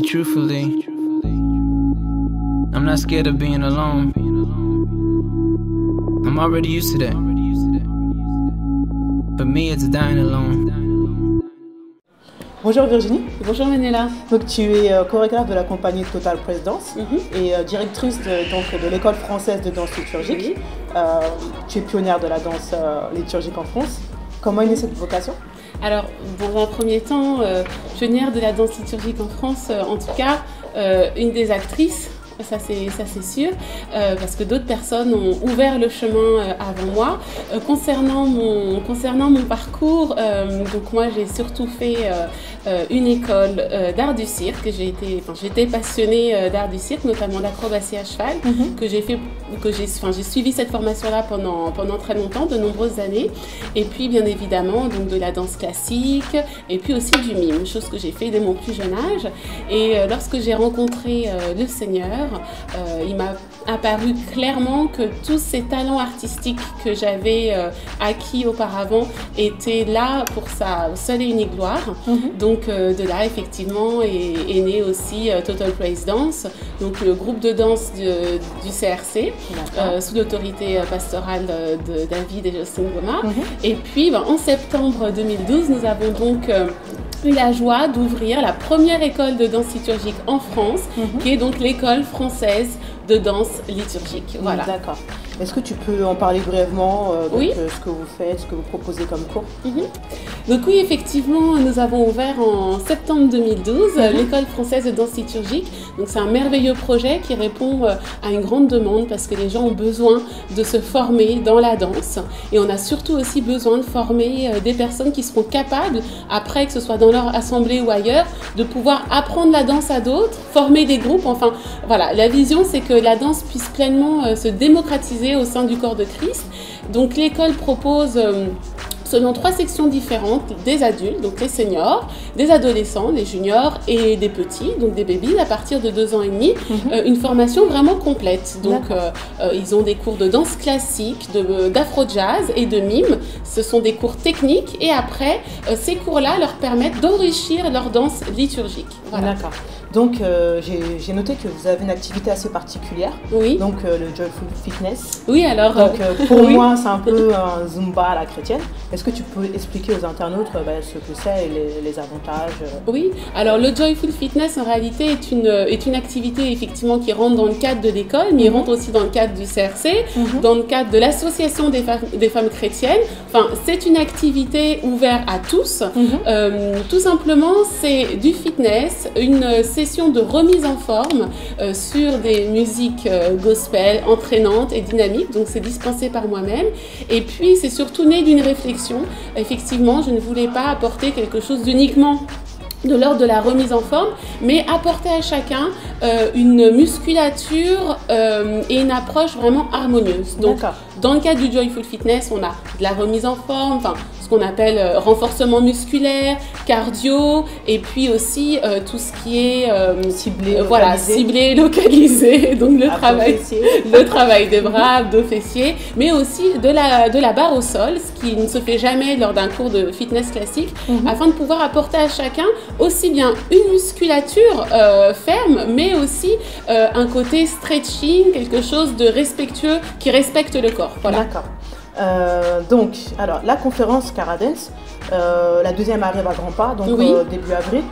Truthfully, I'm not scared of being alone. I'm already used to that. For me, it's dying alone. Bonjour Virginie. Bonjour Manuela. Donc tu es chorégraphe de la compagnie Total Praise Dance et directrice de l'école française de danse liturgique. Tu es pionnière de la danse liturgique en France. Comment est née cette vocation? Alors, dans un premier temps, pionnière de la danse liturgique en France, en tout cas, une des actrices. Ça c'est sûr, parce que d'autres personnes ont ouvert le chemin avant moi. Concernant mon parcours, donc moi j'ai surtout fait une école d'art du cirque. J'étais passionnée d'art du cirque, notamment d'acrobatie à cheval, j'ai suivi cette formation-là pendant très longtemps, de nombreuses années. Et puis bien évidemment donc de la danse classique, et puis aussi du mime, chose que j'ai fait dès mon plus jeune âge. Et lorsque j'ai rencontré le Seigneur, il m'a apparu clairement que tous ces talents artistiques que j'avais acquis auparavant étaient là pour sa seule et unique gloire. Donc de là effectivement est né aussi Total Praise Dance, donc le groupe de danse du CRC sous l'autorité pastorale de David et Jocelyne Goma. Et puis en septembre 2012, nous avons donc eu la joie d'ouvrir la première école de danse liturgique en France, qui est donc l'école française de danse liturgique. Voilà. D'accord. Est-ce que tu peux en parler brièvement oui. Ce que vous faites, ce que vous proposez comme cours? Donc oui, effectivement, nous avons ouvert en septembre 2012 l'école française de danse liturgique. Donc c'est un merveilleux projet qui répond à une grande demande parce que les gens ont besoin de se former dans la danse. Et on a surtout aussi besoin de former des personnes qui seront capables, après que ce soit dans leur assemblée ou ailleurs, de pouvoir apprendre la danse à d'autres, former des groupes. Enfin voilà, la vision c'est que la danse puisse pleinement se démocratiser au sein du corps de Christ. Donc l'école propose selon 3 sections différentes, des adultes, donc les seniors, des adolescents, les juniors et des petits, donc des babies à partir de 2 ans et demi, une formation vraiment complète. Donc ils ont des cours de danse classique, d'afro-jazz et de mime. Ce sont des cours techniques et après, ces cours-là leur permettent d'enrichir leur danse liturgique. Voilà. D'accord. Donc j'ai noté que vous avez une activité assez particulière, oui. Donc le Joyful Fitness. Oui, alors donc, pour moi c'est un peu un Zumba à la chrétienne. Est-ce que tu peux expliquer aux internautes ce que c'est et les avantages? Oui, alors le Joyful Fitness en réalité est une activité effectivement qui rentre dans le cadre de l'école, mais il rentre aussi dans le cadre du CRC, dans le cadre de l'association des femmes chrétiennes. Enfin, c'est une activité ouverte à tous. Tout simplement, c'est du fitness, une session de remise en forme sur des musiques gospel entraînantes et dynamiques, donc c'est dispensé par moi-même. Et puis c'est surtout né d'une réflexion. Effectivement, je ne voulais pas apporter quelque chose d'uniquement de l'ordre de la remise en forme, mais apporter à chacun une musculature et une approche vraiment harmonieuse. Donc, dans le cadre du Joyful Fitness, on a de la remise en forme, enfin, ce qu'on appelle renforcement musculaire, cardio, et puis aussi tout ce qui est ciblé, localisé, donc le travail des bras, abdos, fessiers, mais aussi de la barre au sol, ce qui ne se fait jamais lors d'un cours de fitness classique, afin de pouvoir apporter à chacun aussi bien une musculature ferme, mais aussi un côté stretching, quelque chose de respectueux qui respecte le corps. Voilà. D'accord. Donc, alors la conférence Caradance, la deuxième arrive à grands pas, donc début avril.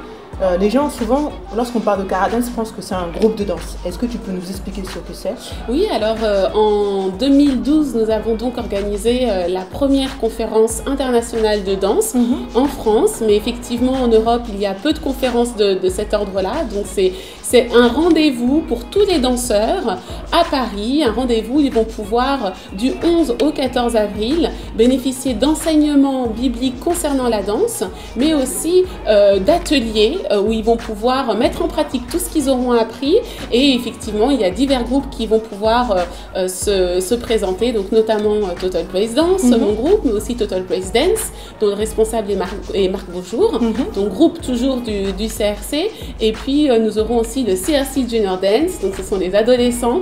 Les gens, souvent, lorsqu'on parle de Caradance, pensent que c'est un groupe de danse. Est-ce que tu peux nous expliquer ce que c'est? Oui, alors en 2012, nous avons donc organisé la première conférence internationale de danse en France. Mais effectivement, en Europe, il y a peu de conférences de cet ordre-là. Donc c'est un rendez-vous pour tous les danseurs à Paris. Un rendez-où où ils vont pouvoir, du 11 au 14 avril, bénéficier d'enseignements bibliques concernant la danse, mais aussi d'ateliers où ils vont pouvoir mettre en pratique tout ce qu'ils auront appris. Et effectivement, il y a divers groupes qui vont pouvoir se présenter, donc notamment Total Praise Dance, mon groupe, mais aussi Total Praise Dance, dont le responsable est Marc Beaujour, donc groupe toujours du CRC. Et puis nous aurons aussi le CRC Junior Dance, donc ce sont les adolescents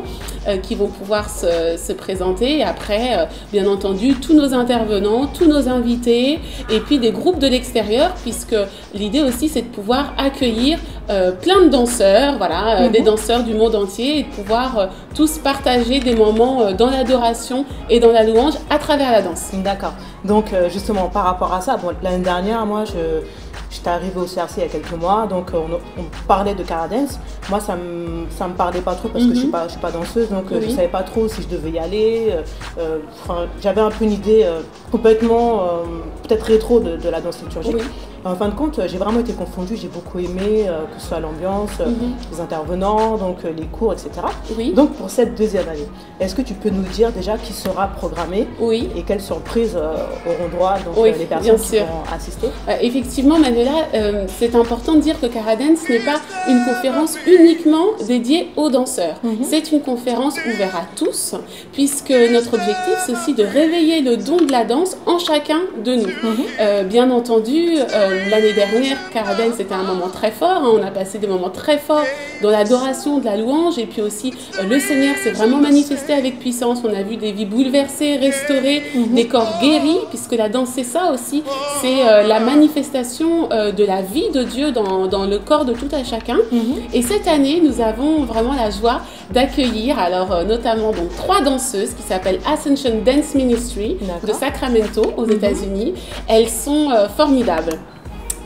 qui vont pouvoir se présenter. Et après, bien entendu, tous nos intervenants, tous nos invités, et puis des groupes de l'extérieur, puisque l'idée aussi c'est de pouvoir accueillir plein de danseurs, voilà, des danseurs du monde entier, et de pouvoir tous partager des moments dans l'adoration et dans la louange à travers la danse. D'accord. Donc justement par rapport à ça, bon, l'année dernière, moi j'étais arrivée au CRC il y a quelques mois, donc on parlait de Caradance. Moi ça me parlait pas trop parce que je suis pas danseuse, donc je savais pas trop si je devais y aller. J'avais un peu une idée complètement peut-être rétro de la danse liturgique. En fin de compte, j'ai vraiment été confondue, j'ai beaucoup aimé, que ce soit l'ambiance, les intervenants, donc les cours, etc. Donc pour cette deuxième année, est-ce que tu peux nous dire déjà qui sera programmé et quelles surprises auront droit donc, les personnes qui vont assister? Effectivement, Manuela, c'est important de dire que Caradance n'est pas une conférence uniquement dédiée aux danseurs. C'est une conférence ouverte à tous, puisque notre objectif, c'est aussi de réveiller le don de la danse en chacun de nous. Bien entendu, l'année dernière, Caradance c'était un moment très fort. On a passé des moments très forts dans l'adoration, de la louange, et puis aussi le Seigneur s'est vraiment manifesté avec puissance. On a vu des vies bouleversées, restaurées, des corps guéris, puisque la danse c'est ça aussi, c'est la manifestation de la vie de Dieu dans le corps de tout un chacun. Et cette année, nous avons vraiment la joie d'accueillir alors notamment donc 3 danseuses qui s'appellent Ascension Dance Ministry de Sacramento aux États-Unis. Elles sont formidables.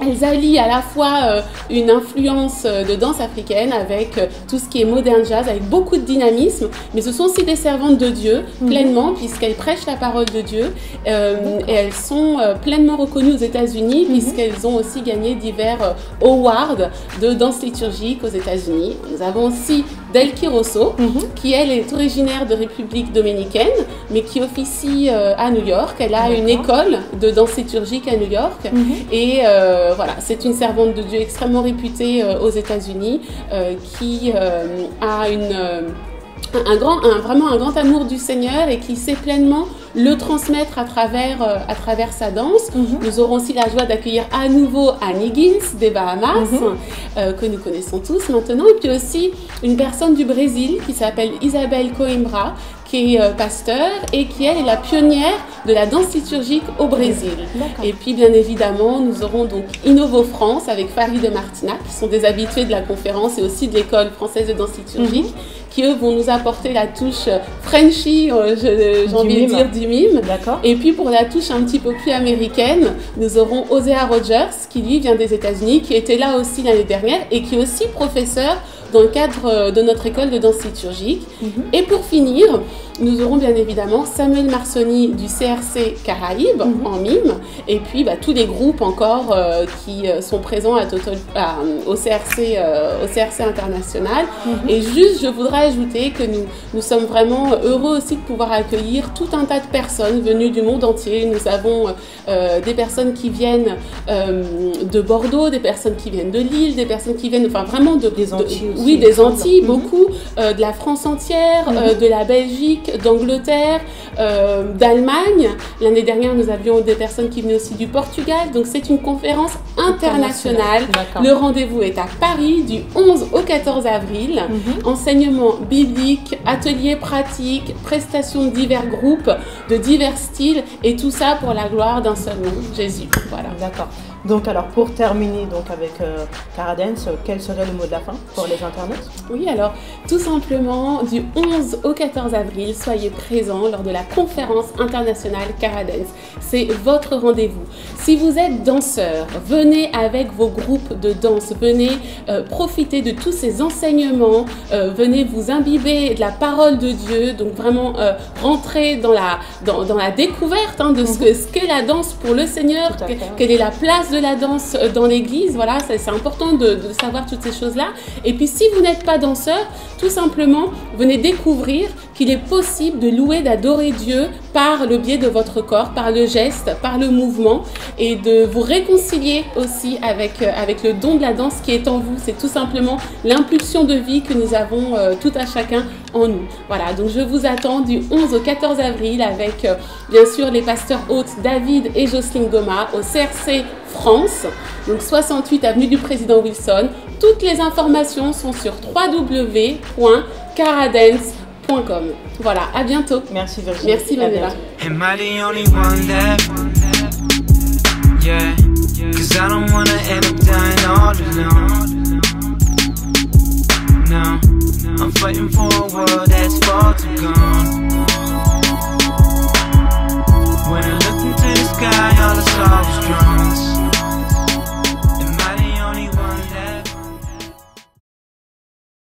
Elles allient à la fois une influence de danse africaine avec tout ce qui est modern jazz, avec beaucoup de dynamisme, mais ce sont aussi des servantes de Dieu, pleinement, puisqu'elles prêchent la parole de Dieu, et elles sont pleinement reconnues aux États-Unis, puisqu'elles ont aussi gagné divers awards de danse liturgique aux États-Unis. Nous avons aussi Delki Rosso, qui elle est originaire de République dominicaine, mais qui officie à New York. Elle a une école de danse liturgique à New York, et voilà, c'est une servante de Dieu extrêmement réputée aux États-Unis, qui a vraiment un grand amour du Seigneur et qui sait pleinement le transmettre à travers sa danse. Nous aurons aussi la joie d'accueillir à nouveau Anne Higgins des Bahamas, que nous connaissons tous maintenant, et puis aussi une personne du Brésil qui s'appelle Isabelle Coimbra, qui est pasteur et qui elle est la pionnière de la danse liturgique au Brésil. Et puis bien évidemment, nous aurons donc Innovo France avec Farid et Martina, qui sont des habitués de la conférence et aussi de l'école française de danse liturgique, qui eux vont nous apporter la touche Frenchy, j'ai envie de dire, du mime. Et puis pour la touche un petit peu plus américaine, nous aurons Osea Rogers, qui lui vient des États-Unis, qui était là aussi l'année dernière et qui est aussi professeur dans le cadre de notre école de danse liturgique. Et pour finir, nous aurons bien évidemment Samuel Marsoni du CRC Caraïbes en mime, et puis tous les groupes encore qui sont présents au CRC international. Et juste, je voudrais ajouter que nous sommes vraiment heureux aussi de pouvoir accueillir tout un tas de personnes venues du monde entier. Nous avons des personnes qui viennent de Bordeaux, des personnes qui viennent de Lille, des personnes qui viennent vraiment des Antilles aussi. Oui, des Antilles, beaucoup, de la France entière, de la Belgique, d'Angleterre, d'Allemagne. L'année dernière, nous avions des personnes qui venaient aussi du Portugal. Donc, c'est une conférence internationale. Le rendez-vous est à Paris du 11 au 14 avril. Enseignement biblique, ateliers pratiques, prestations de divers groupes, de divers styles, et tout ça pour la gloire d'un seul nom, Jésus. Voilà. D'accord. Donc alors pour terminer donc avec Caradance, quel serait le mot de la fin pour les internautes? Oui, alors tout simplement du 11 au 14 avril, soyez présents lors de la conférence internationale Caradance. C'est votre rendez-vous. Si vous êtes danseur, venez avec vos groupes de danse, venez profiter de tous ces enseignements, venez vous imbiber de la parole de Dieu, donc vraiment rentrer dans la découverte de ce qu'est la danse pour le Seigneur, quelle est la place de la danse dans l'église. Voilà, c'est important de savoir toutes ces choses-là. Et puis si vous n'êtes pas danseur, tout simplement, venez découvrir qu'il est possible de louer, d'adorer Dieu par le biais de votre corps, par le geste, par le mouvement, et de vous réconcilier aussi avec le don de la danse qui est en vous. C'est tout simplement l'impulsion de vie que nous avons tout à chacun en nous. Voilà, donc je vous attends du 11 au 14 avril avec bien sûr les pasteurs hôtes David et Jocelyne Goma au CRC France, donc 68 avenue du Président Wilson. Toutes les informations sont sur www.caradance.com. Voilà, à bientôt. Merci Virginie. Merci Manuela. Yeah, 'cause I don't wanna end up dying all alone. fighting for a world that's far too gone. When I look into the sky, all I saw